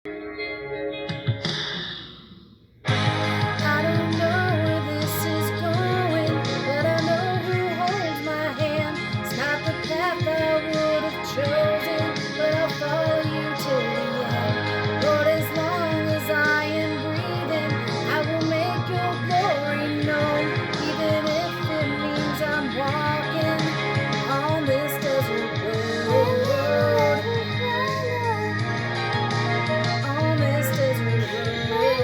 I don't know where this is going, but I know who holds my hand. It's not the path I would have chosen, but I'll follow you till the end. Lord, as long as I am breathing, I will make your glory known, even if it means I'm walking on this desert road. On this desert road.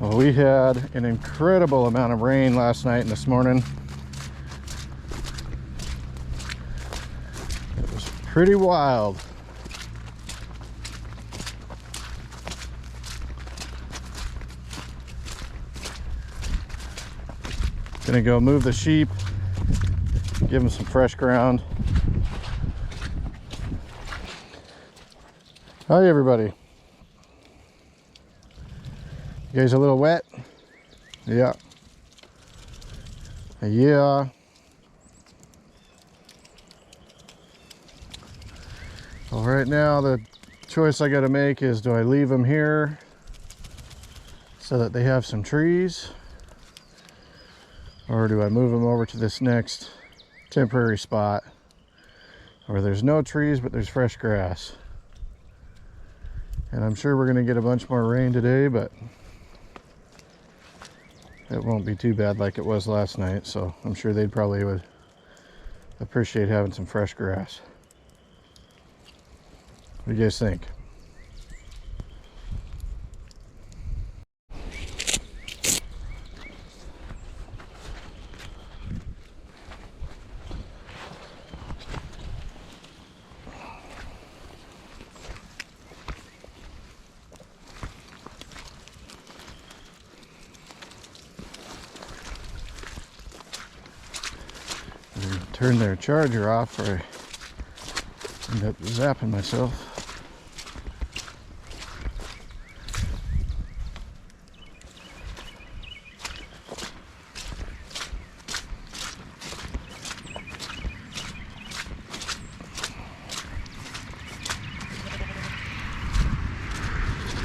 Well, we had an incredible amount of rain last night and this morning. It was pretty wild. Gonna go move the sheep, give them some fresh ground. Hi everybody. You guys a little wet? Yeah. Yeah. Well, right now the choice I got to make is, do I leave them here so that they have some trees, or do I move them over to this next temporary spot where there's no trees but there's fresh grass? And I'm sure we're going to get a bunch more rain today, but it won't be too bad like it was last night, so I'm sure they probably would appreciate having some fresh grass. What do you guys think? Turn their charger off, or I end up zapping myself.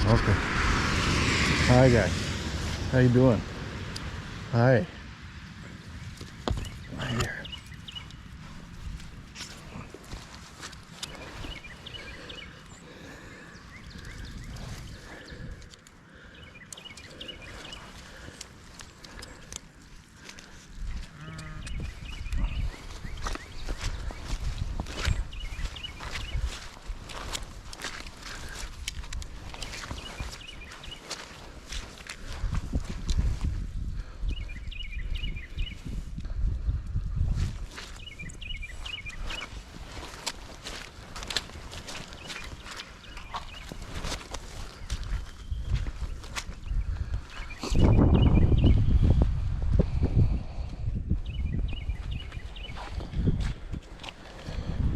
Okay. Hi guys. How you doing? Hi. Here.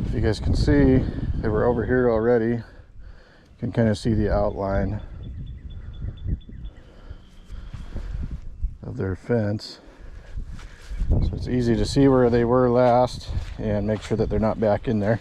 If you guys can see, they were over here already. You can kind of see the outline of their fence. So it's easy to see where they were last and make sure that they're not back in there.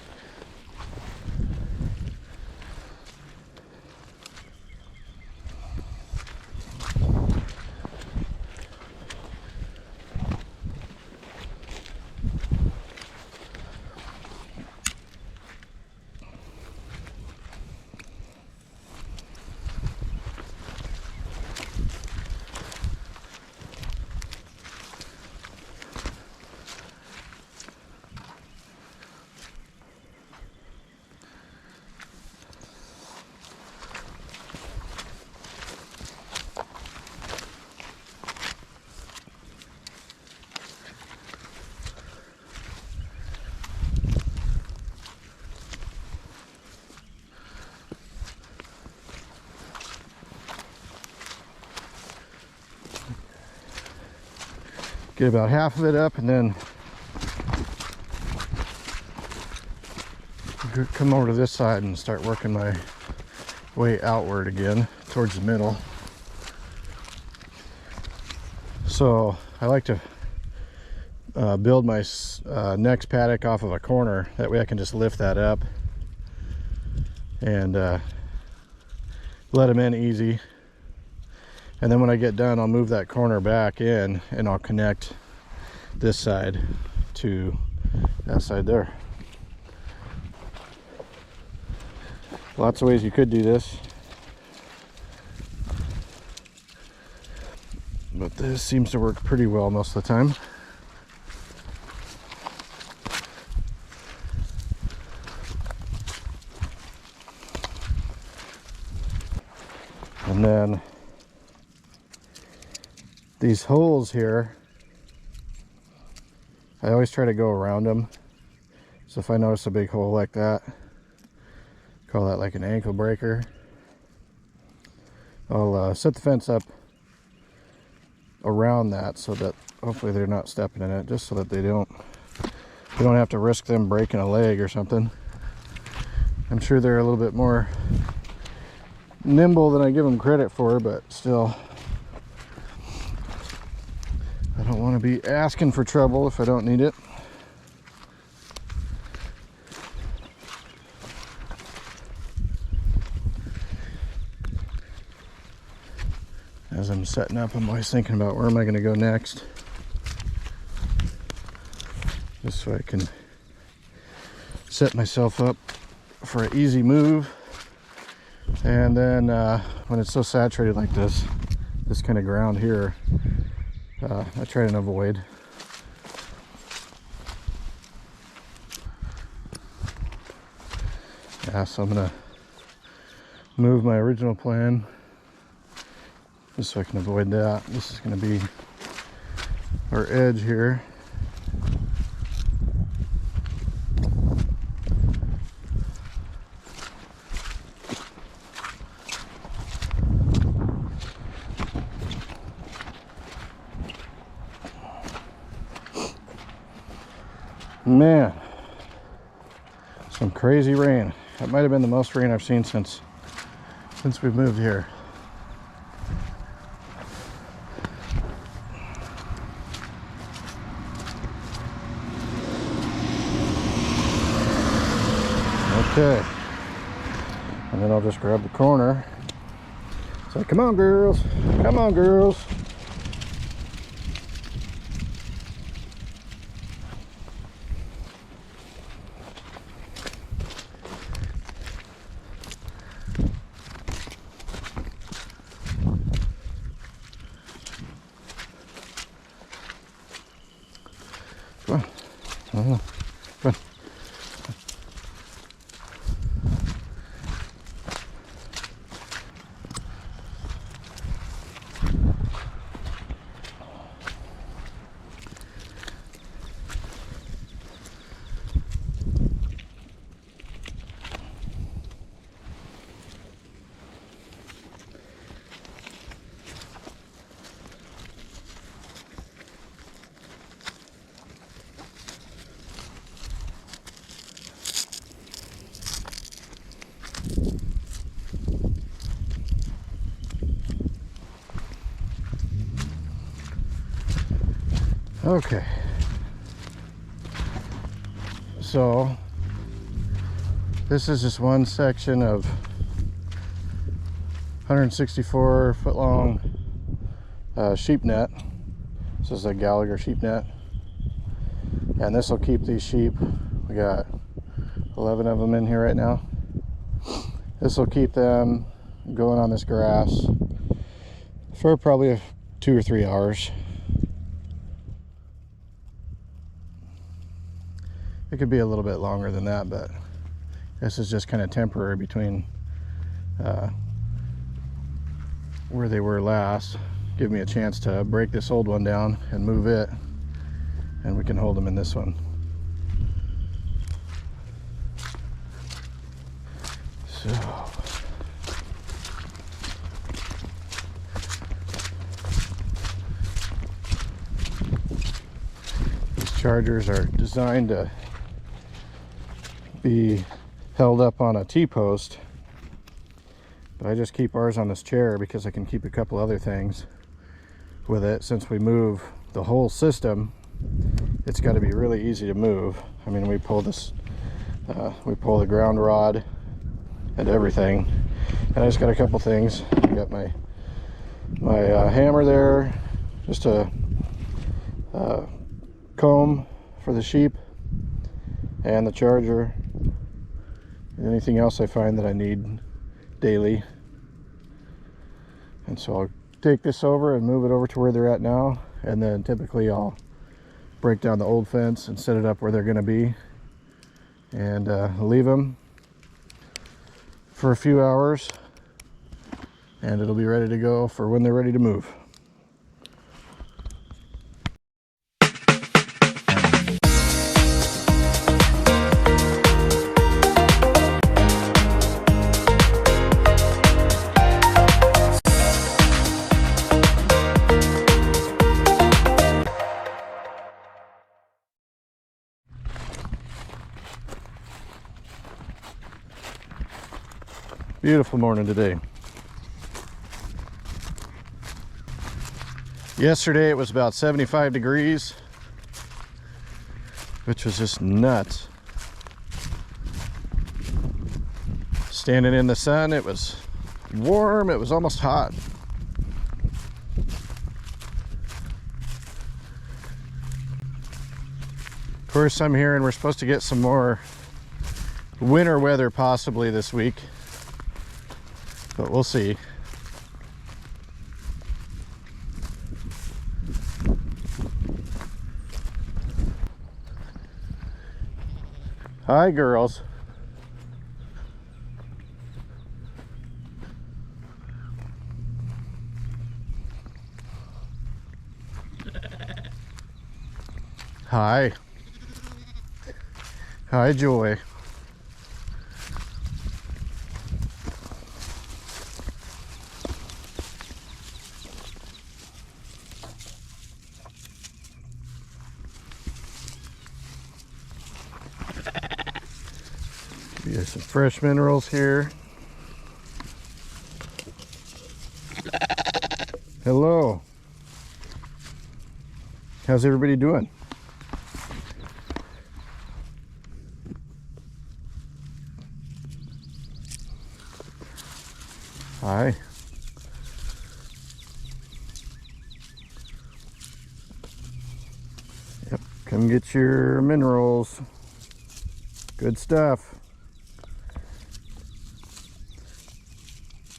get about half of it up, and then come over to this side and start working my way outward again towards the middle. So I like to build my next paddock off of a corner. That way I can just lift that up and let them in easy. And then when I get done, I'll move that corner back in and I'll connect this side to that side there. Lots of ways you could do this, but this seems to work pretty well most of the time. And then these holes here, I always try to go around them. So if I notice a big hole like that, call that like an ankle breaker, I'll set the fence up around that so that hopefully they're not stepping in it, just so that we don't have to risk them breaking a leg or something. I'm sure they're a little bit more nimble than I give them credit for, but still, I don't want to be asking for trouble if I don't need it. As I'm setting up, I'm always thinking about where am I going to go next, just so I can set myself up for an easy move. And then when it's so saturated like this kind of ground here, I try and avoid. Yeah, so I'm gonna move my original plan just so I can avoid that. This is gonna be our edge here. Man, some crazy rain. That might have been the most rain I've seen since we've moved here. Okay, and then I'll just grab the corner. Say, come on girls, come on girls. Come on, come on. Okay, so this is just one section of 164 foot long sheep net. This is a Gallagher sheep net, and this will keep these sheep. We got 11 of them in here right now. This will keep them going on this grass for probably 2 or 3 hours. It could be a little bit longer than that, but this is just kind of temporary between where they were last. Give me a chance to break this old one down and move it, and we can hold them in this one. So chargers are designed to be held up on a T-post, but I just keep ours on this chair because I can keep a couple other things with it. Since we move the whole system, it's got to be really easy to move. I mean, we pull this we pull the ground rod and everything, and I just got a couple things. I got my hammer there, just a comb for the sheep, and the charger, and anything else I find that I need daily. And so I'll take this over and move it over to where they're at now, and then typically I'll break down the old fence and set it up where they're going to be, and leave them for a few hours, and it'll be ready to go for when they're ready to move. Beautiful morning today. Yesterday it was about 75 degrees, which was just nuts. Standing in the sun, it was warm, it was almost hot. Of course, I'm hearing we're supposed to get some more winter weather possibly this week, but we'll see. Hi, girls. Hi. Hi, Joy. There's some fresh minerals here. Hello. How's everybody doing? Hi. Yep, come get your minerals. Good stuff.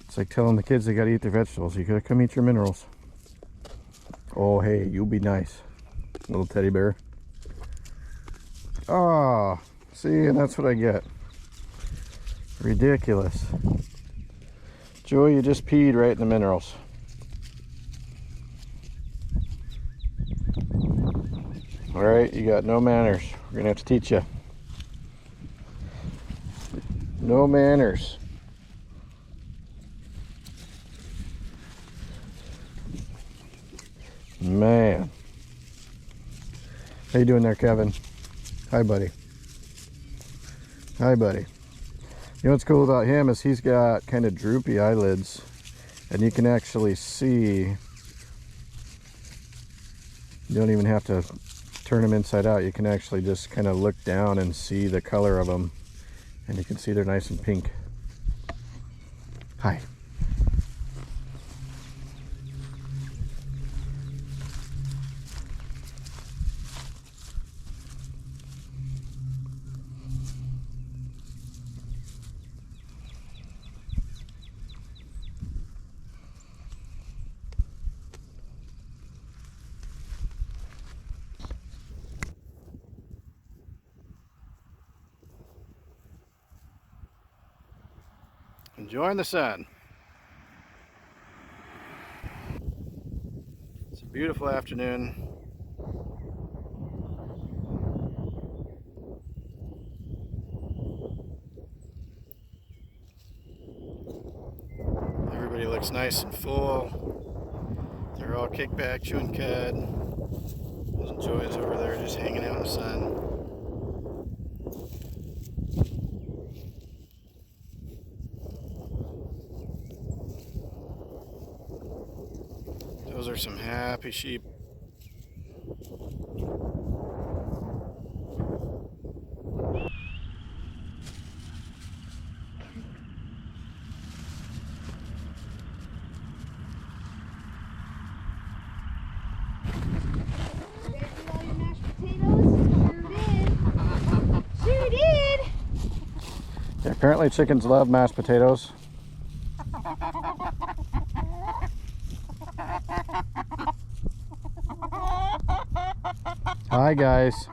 It's like telling the kids they gotta eat their vegetables. You gotta come eat your minerals. Oh, hey, you'll be nice, little teddy bear. Ah, see, and that's what I get. Ridiculous. Joey, you just peed right in the minerals. All right, you got no manners. We're gonna have to teach you. No manners. Man. How you doing there, Kevin? Hi, buddy. Hi, buddy. You know what's cool about him is he's got kind of droopy eyelids, and you can actually see, you don't even have to turn them inside out. You can actually just kind of look down and see the color of them, and you can see they're nice and pink. Hi. Enjoying the sun. It's a beautiful afternoon. Everybody looks nice and full. They're all kicked back, chewing cud. There's Joy's over there just hanging out in the sun. Those are some happy sheep. Yeah, apparently chickens love mashed potatoes. Hi guys.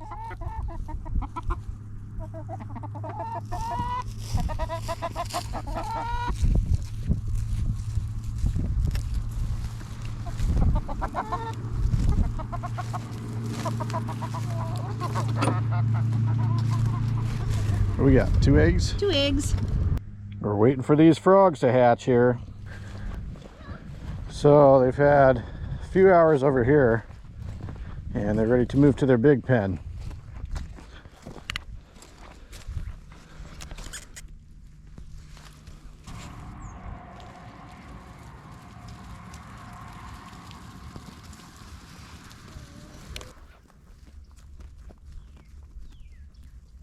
What do we got? 2 eggs? 2 eggs. We're waiting for these frogs to hatch here. So they've had a few hours over here and they're ready to move to their big pen.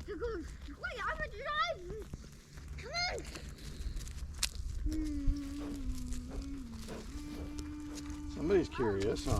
Wait, I'm a drive. Come on. Somebody's curious, huh?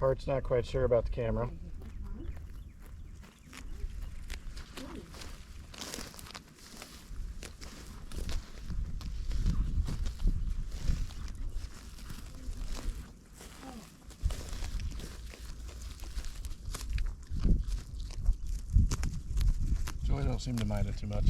Heart's not quite sure about the camera. Joy don't seem to mind it too much.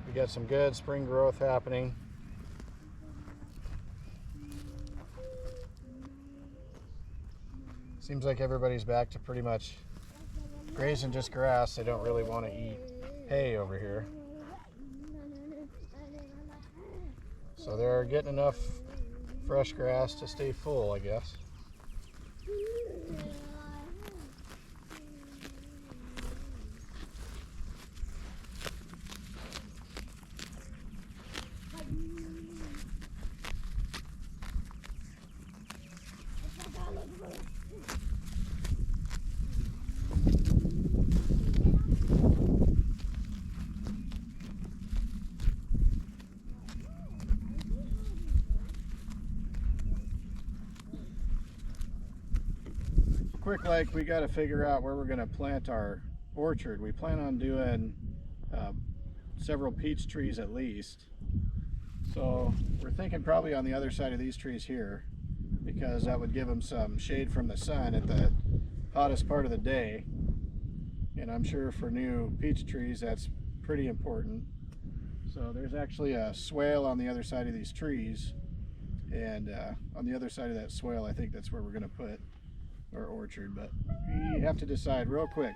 We got some good spring growth happening. Seems like everybody's back to pretty much grazing just grass. They don't really want to eat hay over here. So they're getting enough fresh grass to stay full, I guess. Quick, like, we got to figure out where we're going to plant our orchard. We plan on doing several peach trees at least. So we're thinking probably on the other side of these trees here, because that would give them some shade from the sun at the hottest part of the day. And I'm sure for new peach trees that's pretty important. So there's actually a swale on the other side of these trees, And on the other side of that swale, I think that's where we're going to put our orchard, but we have to decide real quick.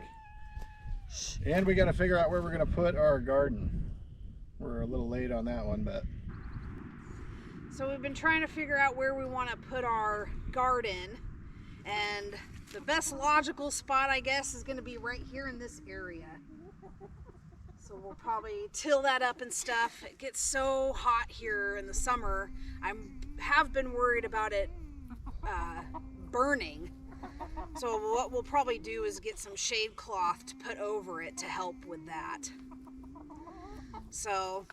And we got to figure out where we're going to put our garden. We're a little late on that one, but so we've been trying to figure out where we want to put our garden, and the best logical spot, I guess, is going to be right here in this area. So we'll probably till that up and stuff. It gets so hot here in the summer. I have been worried about it burning. So what we'll probably do is get some shade cloth to put over it to help with that. So,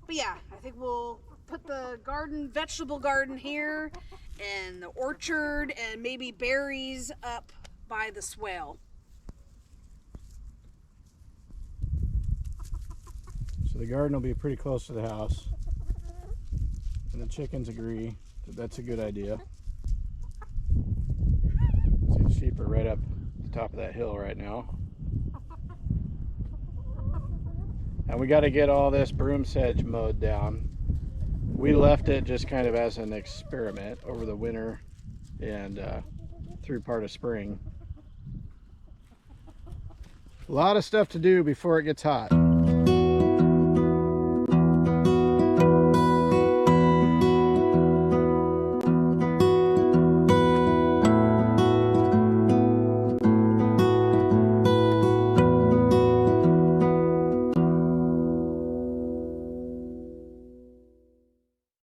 but yeah, I think we'll put the garden, vegetable garden here, and the orchard, and maybe berries up by the swale. so the garden will be pretty close to the house. And the chickens agree that that's a good idea. See, the sheep are right up the top of that hill right now. And we got to get all this broom sedge mowed down. We left it just kind of as an experiment over the winter and through part of spring. A lot of stuff to do before it gets hot.